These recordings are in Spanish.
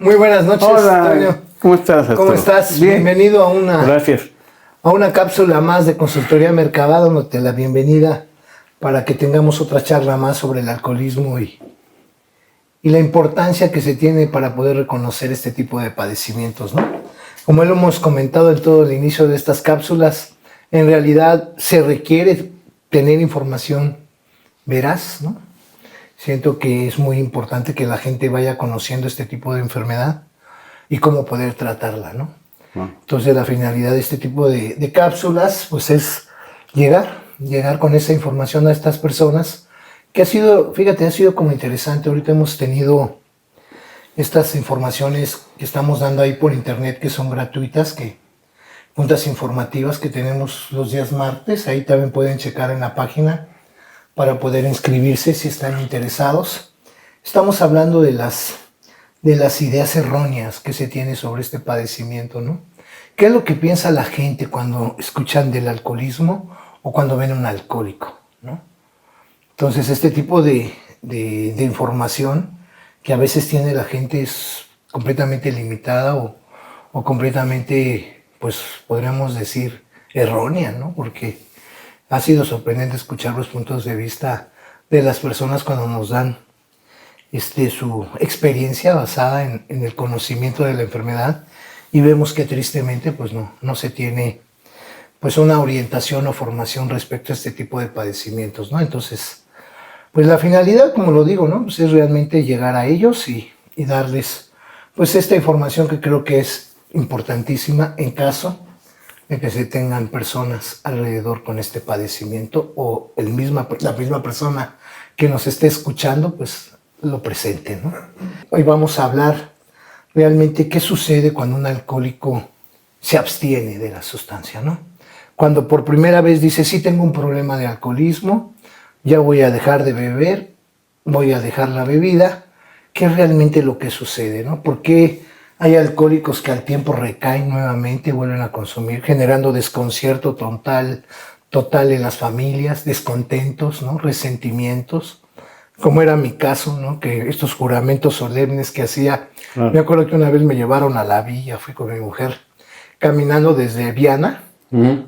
Muy buenas noches, Hola, Antonio. ¿cómo estás? ¿Cómo estás? Bien. Bienvenido Gracias. a una cápsula más de Consultoría Mercaba, dándote la bienvenida para que tengamos otra charla más sobre el alcoholismo y la importancia que se tiene para poder reconocer este tipo de padecimientos, ¿no? Como lo hemos comentado en todo el inicio de estas cápsulas, en realidad se requiere tener información veraz, ¿no? Siento que es muy importante que la gente vaya conociendo este tipo de enfermedad y cómo poder tratarla, ¿no? Entonces la finalidad de este tipo de cápsulas pues es llegar con esa información a estas personas que ha sido, fíjate, ha sido como interesante. Ahorita hemos tenido estas informaciones que estamos dando ahí por internet que son gratuitas, juntas informativas que tenemos los días martes, ahí también pueden checar en la página para poder inscribirse si están interesados. Estamos hablando de las ideas erróneas que se tiene sobre este padecimiento, ¿no? ¿Qué es lo que piensa la gente cuando escuchan del alcoholismo o cuando ven a un alcohólico, ¿no? Entonces, este tipo de información que a veces tiene la gente es completamente limitada o completamente, pues, podríamos decir, errónea, ¿no? Porque ha sido sorprendente escuchar los puntos de vista de las personas cuando nos dan su experiencia basada en el conocimiento de la enfermedad y vemos que tristemente pues no se tiene pues una orientación o formación respecto a este tipo de padecimientos, ¿no? Entonces, pues la finalidad, como lo digo, ¿no? Pues es realmente llegar a ellos y darles pues esta información que creo que es importantísima en caso de que se tengan personas alrededor con este padecimiento o la misma persona que nos esté escuchando, pues lo presente, ¿no? Hoy vamos a hablar realmente qué sucede cuando un alcohólico se abstiene de la sustancia, ¿no? Cuando por primera vez dice, sí tengo un problema de alcoholismo, ya voy a dejar de beber, voy a dejar la bebida, ¿qué es realmente lo que sucede, ¿no? ¿Por qué hay alcohólicos que al tiempo recaen nuevamente y vuelven a consumir, generando desconcierto total en las familias, descontentos, ¿no? Resentimientos? Como era mi caso, ¿no? Que estos juramentos solemnes que hacía. Me acuerdo que una vez me llevaron a la villa, fui con mi mujer, caminando desde Viana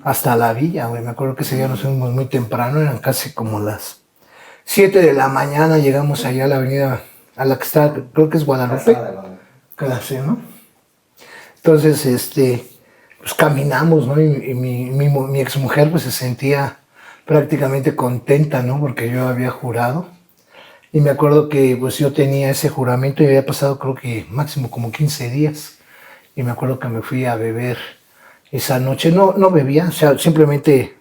hasta la villa, güey. Me acuerdo que ese día nos fuimos muy temprano, eran casi como las 7 de la mañana, llegamos allá a la avenida, a la que está, creo que es Guadalupe. Casi, ¿no? Entonces, pues caminamos, ¿no? Y mi exmujer pues se sentía prácticamente contenta, ¿no? Porque yo había jurado. Y me acuerdo que pues yo tenía ese juramento y había pasado creo que máximo como 15 días. Y me acuerdo que me fui a beber esa noche. No bebía, o sea, simplemente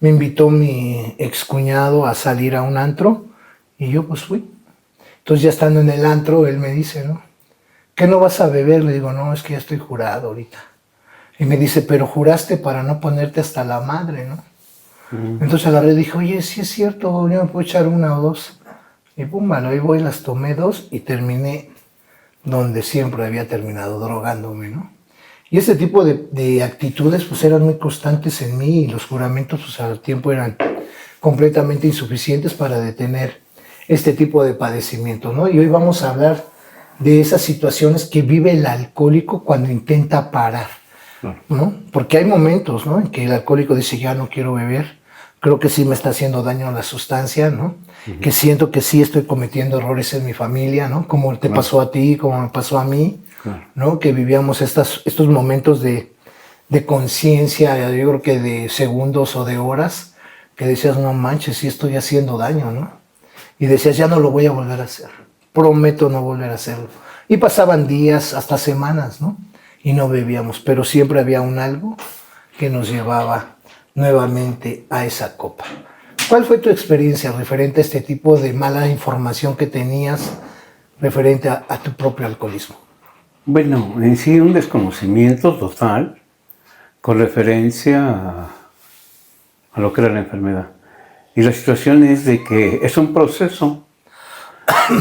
me invitó mi excuñado a salir a un antro y yo pues fui. Entonces ya estando en el antro, él me dice, ¿no? ¿Qué no vas a beber? Le digo, no, es que ya estoy jurado ahorita. Y me dice, pero juraste para no ponerte hasta la madre, ¿no? Entonces agarré y dije, oye, sí es cierto, yo me puedo echar una o dos. Y pum, bueno, ahí voy, las tomé dos y terminé donde siempre había terminado, drogándome, ¿no? Y ese tipo de actitudes pues eran muy constantes en mí y los juramentos pues al tiempo eran completamente insuficientes para detener este tipo de padecimiento, ¿no? Y hoy vamos a hablar de esas situaciones que vive el alcohólico cuando intenta parar, ¿no? Porque hay momentos, ¿no? En que el alcohólico dice, ya no quiero beber, creo que sí me está haciendo daño la sustancia, ¿no? Que siento que sí estoy cometiendo errores en mi familia, ¿no? Como te pasó a ti, como me pasó a mí, ¿no? Que vivíamos estos momentos de conciencia, yo creo que de segundos o de horas, que decías, no manches, sí estoy haciendo daño, ¿no? Y decías, ya no lo voy a volver a hacer, prometo no volver a hacerlo. Y pasaban días, hasta semanas, ¿no? Y no bebíamos, pero siempre había un algo que nos llevaba nuevamente a esa copa. ¿Cuál fue tu experiencia referente a este tipo de mala información que tenías referente a tu propio alcoholismo? Bueno, en sí un desconocimiento total con referencia a lo que era la enfermedad. Y la situación es de que es un proceso.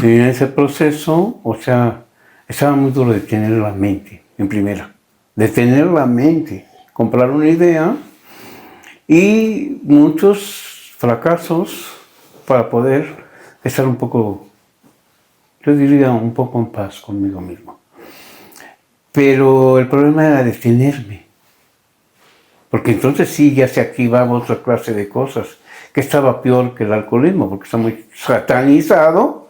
Y en ese proceso, o sea, estaba muy duro de tener la mente, en primera. De tener la mente, comprar una idea y muchos fracasos para poder estar un poco, yo diría, un poco en paz conmigo mismo. Pero el problema era detenerme. Porque entonces sí, ya se activaba otra clase de cosas, que estaba peor que el alcoholismo, porque está muy satanizado,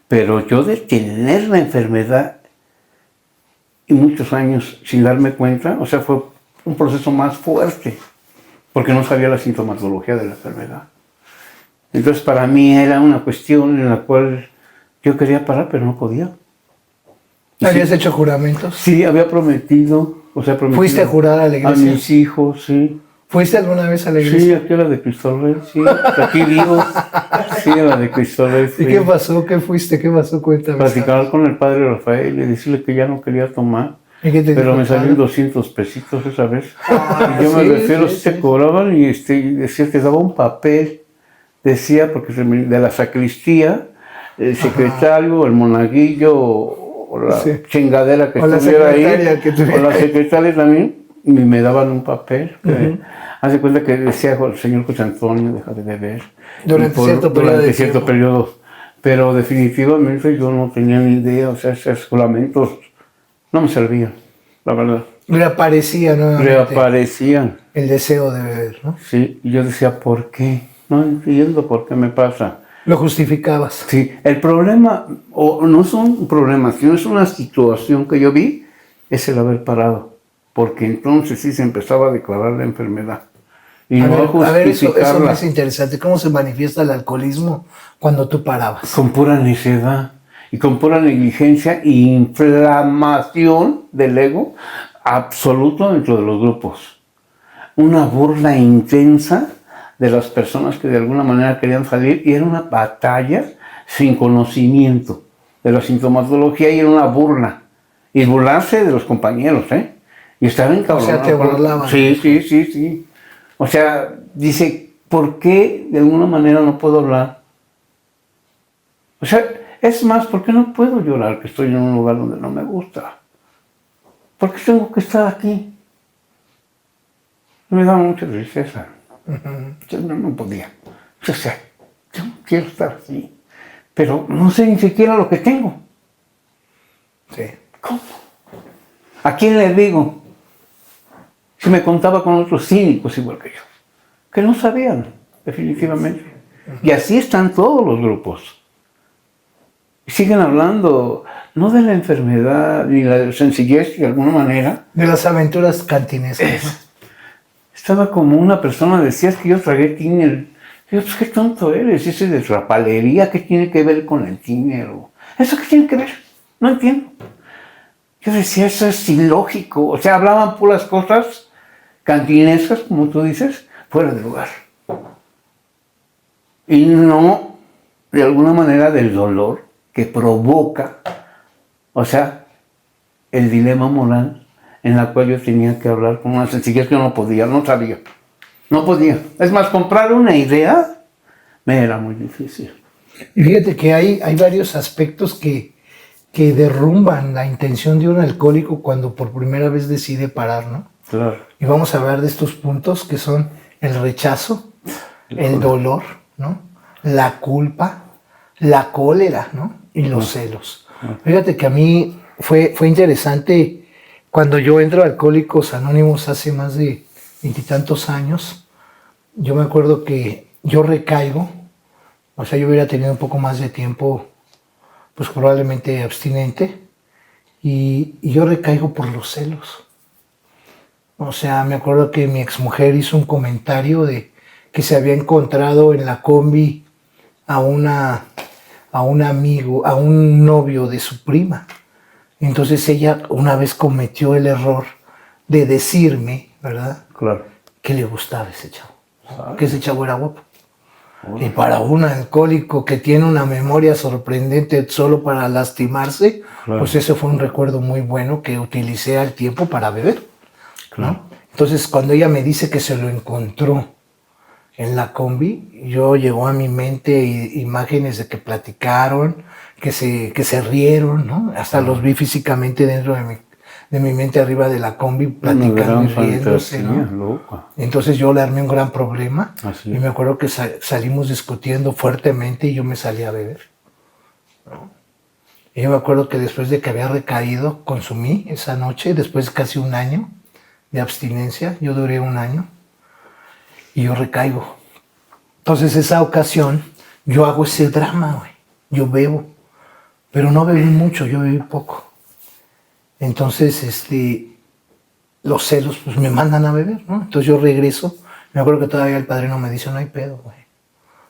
pero yo detener la enfermedad y muchos años sin darme cuenta, o sea, fue un proceso más fuerte, porque no sabía la sintomatología de la enfermedad. Entonces para mí era una cuestión en la cual yo quería parar, pero no podía. ¿Habías hecho juramentos? Sí, había prometido, o sea, prometido. ¿Fuiste a jurar a la iglesia? A mis hijos, sí. ¿Fuiste alguna vez a la iglesia? Sí, aquí a la de Cristo Rey, sí. Aquí vivo. Sí, a la de Cristo Rey. ¿Y qué pasó? ¿Qué fuiste? ¿Qué pasó? Cuéntame. Platicar con el padre Rafael y decirle que ya no quería tomar. ¿Y qué te pero dijo, me salieron 200 pesitos esa vez. Y yo me refiero, si te cobraban y decía, te daba un papel, decía, porque de la sacristía, el secretario, el monaguillo, o la chingadera que estuviera ahí, o la secretaria también, y me daban un papel. Hace cuenta que decía el señor José Antonio, deja de beber. Durante cierto periodo. Pero definitivamente yo no tenía ni idea, o sea, esos juramentos no me servían, la verdad. Reaparecía nuevamente. Reaparecían. El deseo de beber, ¿no? Sí, y yo decía, ¿por qué? No entiendo por qué me pasa. Lo justificabas. Sí, el problema, o no es un problema, sino es una situación que yo vi, es el haber parado. Porque entonces sí se empezaba a declarar la enfermedad. Y a no ver, eso me hace interesante. ¿Cómo se manifiesta el alcoholismo cuando tú parabas? Con pura necedad y con pura negligencia e inflamación del ego absoluto dentro de los grupos. Una burla intensa de las personas que de alguna manera querían salir y era una batalla sin conocimiento de la sintomatología y era una burla. Y burlarse de los compañeros, ¿eh? Y estaba encabronado. O sea, te burlaban. Sí. O sea, dice, ¿por qué de alguna manera no puedo hablar? O sea, es más, ¿por qué no puedo llorar que estoy en un lugar donde no me gusta? ¿Por qué tengo que estar aquí? Me daba mucha tristeza. Yo no podía. O sea, yo quiero estar aquí, pero no sé ni siquiera lo que tengo. Sí. ¿Cómo? ¿A quién le digo? Si me contaba con otros cínicos igual que yo, que no sabían, definitivamente. Y así están todos los grupos. Siguen hablando, no de la enfermedad, ni la sencillez de alguna manera. De las aventuras cantinescas. Estaba como una persona, decías que yo tragué tiner. Digo, pues qué tonto eres, ese de rapalería, ¿qué tiene que ver con el tiner? ¿Eso qué tiene que ver? No entiendo. Yo decía, eso es ilógico. O sea, hablaban puras cosas cantinescas, como tú dices, fuera de lugar. Y no, de alguna manera, del dolor que provoca, o sea, el dilema moral en la cual yo tenía que hablar con una sencillez que no podía, no sabía. No podía. Es más, comprar una idea me era muy difícil. Y fíjate que hay varios aspectos que derrumban la intención de un alcohólico cuando por primera vez decide parar, ¿no? Claro. Y vamos a hablar de estos puntos que son el rechazo, el dolor, ¿no? La culpa, la cólera, ¿no? Y los celos. Fíjate que a mí fue interesante cuando yo entro a Alcohólicos Anónimos hace más de 20 y tantos años. Yo me acuerdo que yo recaigo, o sea, yo hubiera tenido un poco más de tiempo, pues probablemente abstinente, y yo recaigo por los celos. O sea, me acuerdo que mi exmujer hizo un comentario de que se había encontrado en la combi a un amigo, a un novio de su prima. Entonces ella una vez cometió el error de decirme, ¿verdad? Claro. Que le gustaba ese chavo, que ese chavo era guapo. Y para un alcohólico que tiene una memoria sorprendente solo para lastimarse, claro, pues ese fue un recuerdo muy bueno que utilicé al tiempo para beber. Claro. ¿No? Entonces, cuando ella me dice que se lo encontró en la combi, llegó a mi mente imágenes de que platicaron, que se rieron, ¿no? Hasta los vi físicamente dentro de mi mente arriba de la combi, platicando y riéndose, ¿no? Loca. Entonces yo le armé un gran problema. Así y me acuerdo que salimos discutiendo fuertemente y yo me salí a beber, ¿no? Y yo me acuerdo que después de que había recaído, consumí esa noche, después de casi un año de abstinencia, yo duré un año, y yo recaigo. Entonces esa ocasión, yo hago ese drama, güey. Yo bebo, pero no bebí mucho, yo bebí poco. Entonces, los celos, pues me mandan a beber, ¿no? Entonces yo regreso, me acuerdo que todavía el padrino me dice, no hay pedo, güey.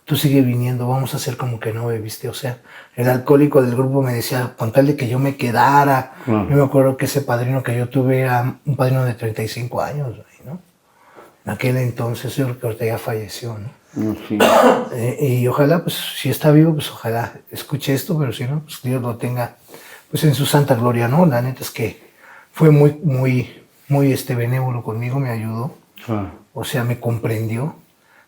Tú sigue viniendo, vamos a hacer como que no bebiste. O sea, el alcohólico del grupo me decía, con tal de que yo me quedara. Yo me acuerdo que ese padrino que yo tuve era un padrino de 35 años, güey, ¿no? En aquel entonces, yo creo que ahorita ya falleció, ¿no? Sí. Y ojalá, pues, si está vivo, pues ojalá escuche esto, pero si no, pues Dios lo tenga, pues, en su santa gloria, ¿no? La neta es que fue muy benévolo conmigo, me ayudó. O sea, me comprendió.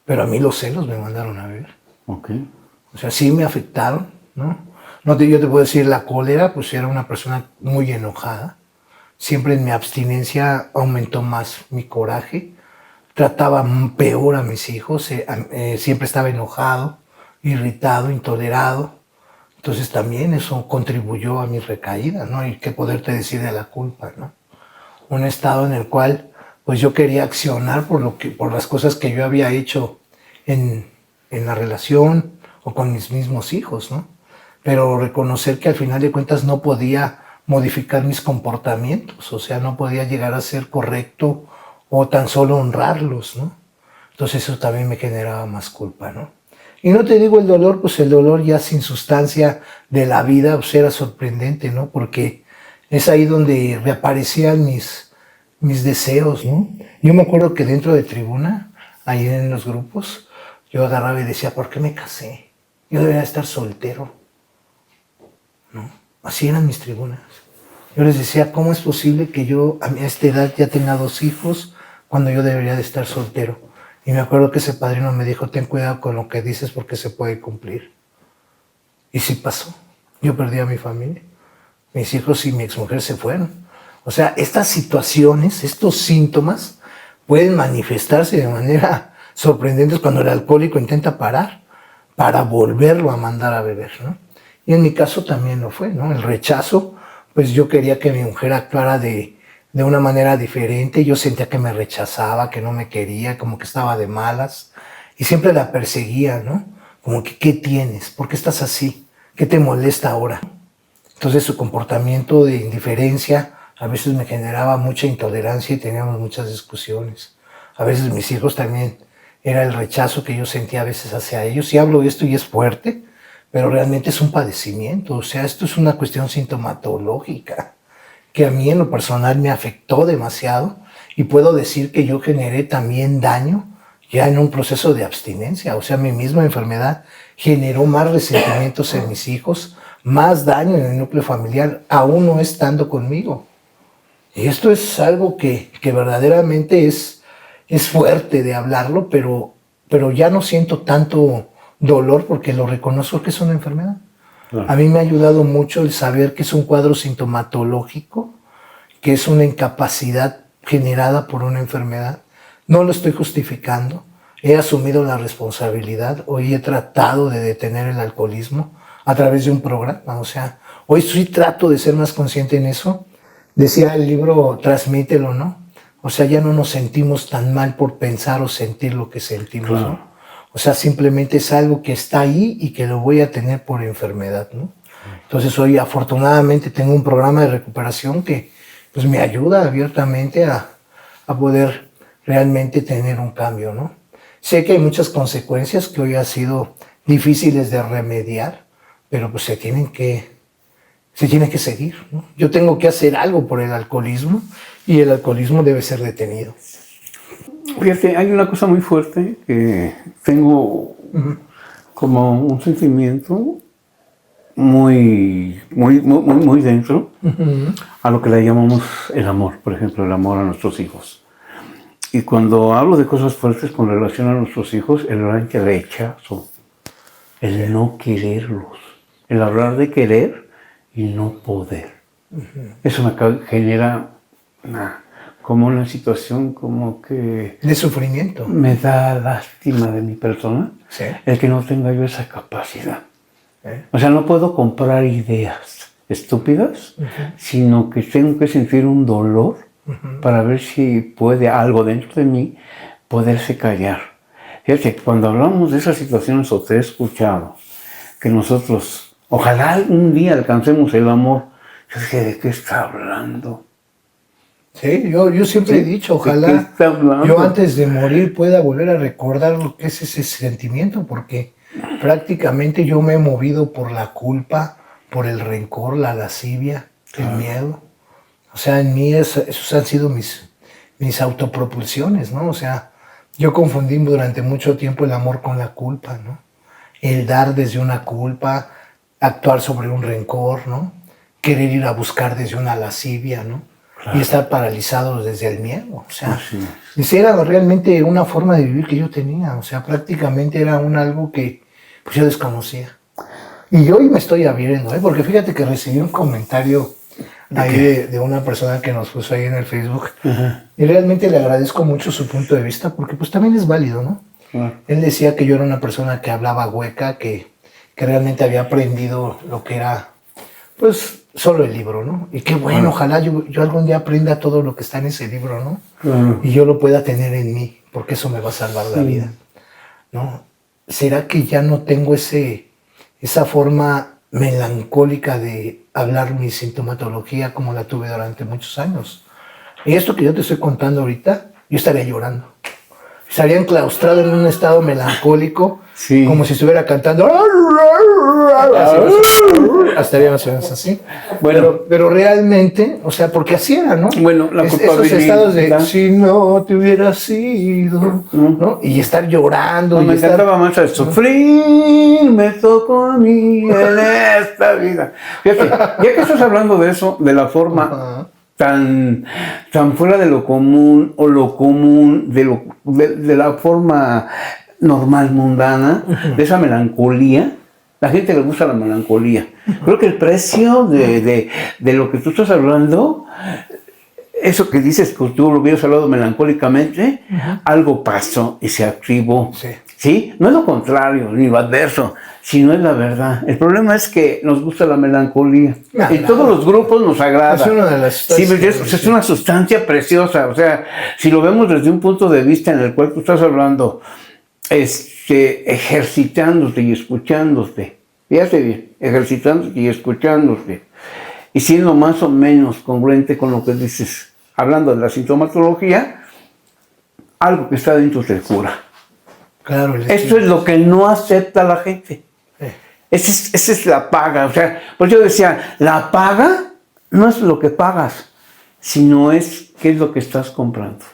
Pero a mí los celos me mandaron a ver. Okay. O sea, sí me afectaron, ¿no? Yo te puedo decir, la cólera, pues era una persona muy enojada. Siempre en mi abstinencia aumentó más mi coraje. Trataba peor a mis hijos. Siempre estaba enojado, irritado, intolerado. Entonces también eso contribuyó a mi recaída, ¿no? Y qué poderte decir de la culpa, ¿no? Un estado en el cual pues yo quería accionar por las cosas que yo había hecho en la relación o con mis mismos hijos, ¿no? Pero reconocer que al final de cuentas no podía modificar mis comportamientos, o sea, no podía llegar a ser correcto o tan solo honrarlos, ¿no? Entonces eso también me generaba más culpa, ¿no? Y no te digo el dolor, pues el dolor ya sin sustancia de la vida, pues era sorprendente, ¿no? Porque es ahí donde reaparecían mis deseos, ¿no? Yo me acuerdo que dentro de tribuna, ahí en los grupos, yo agarraba y decía, ¿por qué me casé? Yo debería estar soltero, ¿no? Así eran mis tribunas. Yo les decía, ¿cómo es posible que yo a esta edad ya tenga 2 hijos cuando yo debería de estar soltero? Y me acuerdo que ese padrino me dijo, ten cuidado con lo que dices porque se puede cumplir. Y sí pasó. Yo perdí a mi familia. Mis hijos y mi exmujer se fueron. O sea, estas situaciones, estos síntomas pueden manifestarse de manera sorprendente cuando el alcohólico intenta parar para volverlo a mandar a beber, ¿no? Y en mi caso también lo fue, ¿no? El rechazo, pues yo quería que mi mujer actuara de una manera diferente. Yo sentía que me rechazaba, que no me quería, como que estaba de malas. Y siempre la perseguía, ¿no? Como que, ¿qué tienes? ¿Por qué estás así? ¿Qué te molesta ahora? Entonces su comportamiento de indiferencia a veces me generaba mucha intolerancia y teníamos muchas discusiones. A veces mis hijos también era el rechazo que yo sentía a veces hacia ellos. Y hablo de esto y es fuerte, pero realmente es un padecimiento. O sea, esto es una cuestión sintomatológica que a mí en lo personal me afectó demasiado y puedo decir que yo generé también daño ya en un proceso de abstinencia. O sea, mi misma enfermedad generó más resentimientos en mis hijos, más daño en el núcleo familiar, aún no estando conmigo. Y esto es algo que verdaderamente es fuerte de hablarlo, pero ya no siento tanto dolor porque lo reconozco que es una enfermedad. A mí me ha ayudado mucho el saber que es un cuadro sintomatológico, que es una incapacidad generada por una enfermedad. No lo estoy justificando, he asumido la responsabilidad, hoy he tratado de detener el alcoholismo a través de un programa, o sea, hoy sí trato de ser más consciente en eso. Decía el libro, transmítelo, ¿no? O sea, ya no nos sentimos tan mal por pensar o sentir lo que sentimos, claro, ¿no? O sea, simplemente es algo que está ahí y que lo voy a tener por enfermedad, ¿no? Entonces hoy afortunadamente tengo un programa de recuperación que pues me ayuda abiertamente a poder realmente tener un cambio, ¿no? Sé que hay muchas consecuencias que hoy han sido difíciles de remediar, pero pues se tiene que seguir, ¿no? Yo tengo que hacer algo por el alcoholismo y el alcoholismo debe ser detenido. Fíjate, hay una cosa muy fuerte que tengo como un sentimiento muy dentro a lo que le llamamos el amor, por ejemplo, el amor a nuestros hijos. Y cuando hablo de cosas fuertes con relación a nuestros hijos, el hablar de rechazo, el no quererlos, el hablar de querer y no poder. Eso me genera como una situación como que... de sufrimiento. Me da lástima de mi persona, sí, el que no tenga yo esa capacidad. O sea, no puedo comprar ideas. estúpidas, sino que tengo que sentir un dolor para ver si puede algo dentro de mí poderse callar. Fíjate, cuando hablamos de esas situaciones, o te he escuchado, que nosotros, ojalá algún día alcancemos el amor, yo dije, ¿de qué está hablando? Sí, yo siempre he dicho, ojalá yo antes de morir pueda volver a recordar lo que es ese sentimiento, porque prácticamente yo me he movido por la culpa, por el rencor, la lascivia, el miedo. O sea, en mí esos han sido mis autopropulsiones, ¿no? O sea, yo confundí durante mucho tiempo el amor con la culpa, ¿no? El dar desde una culpa, actuar sobre un rencor, ¿no? Querer ir a buscar desde una lascivia, ¿no? Claro. Y estar paralizado desde el miedo. O sea, era realmente una forma de vivir que yo tenía. O sea, prácticamente era algo que pues, yo desconocía. Y hoy me estoy abriendo, porque fíjate que recibí un comentario ahí de una persona que nos puso ahí en el Facebook. Y realmente le agradezco mucho su punto de vista, porque pues también es válido, ¿no? Él decía que yo era una persona que hablaba hueca, que realmente había aprendido lo que era, pues, solo el libro, ¿no? Y qué bueno, ojalá yo algún día aprenda todo lo que está en ese libro, ¿no? Y yo lo pueda tener en mí, porque eso me va a salvar la vida, ¿no? ¿Será que ya no tengo esa forma melancólica de hablar mi sintomatología como la tuve durante muchos años? Y esto que yo te estoy contando ahorita, yo estaría llorando. Estaría enclaustrado en un estado melancólico, como si estuviera cantando. Estaría más o menos así. Bueno, pero realmente, o sea, porque así era, ¿no? Bueno, esos estados de si no te hubiera sido, ¿no? Y estar llorando. No, me encantaba más el sufrir, me tocó a mí en esta vida. Fíjate, ya que estás hablando de eso, de la forma tan fuera de lo común, o lo común, de la forma normal, mundana, de esa melancolía. La gente le gusta la melancolía. Creo que el precio de lo que tú estás hablando, eso que dices que tú lo hubieras hablado melancólicamente, algo pasó y se activó. ¿Sí? No es lo contrario, ni lo adverso, sino es la verdad. El problema es que nos gusta la melancolía. En todos los grupos nos agrada. Es una de las es una sustancia preciosa. O sea, si lo vemos desde un punto de vista en el cual tú estás hablando, ejercitándote y escuchándote. Fíjate bien, ejercitándote y escuchándote. Y siendo más o menos congruente con lo que dices, hablando de la sintomatología, algo que está dentro te cura. Claro, esto es lo que no acepta la gente. Esa es la paga. O sea, pues yo decía, la paga no es lo que pagas, sino es qué es lo que estás comprando.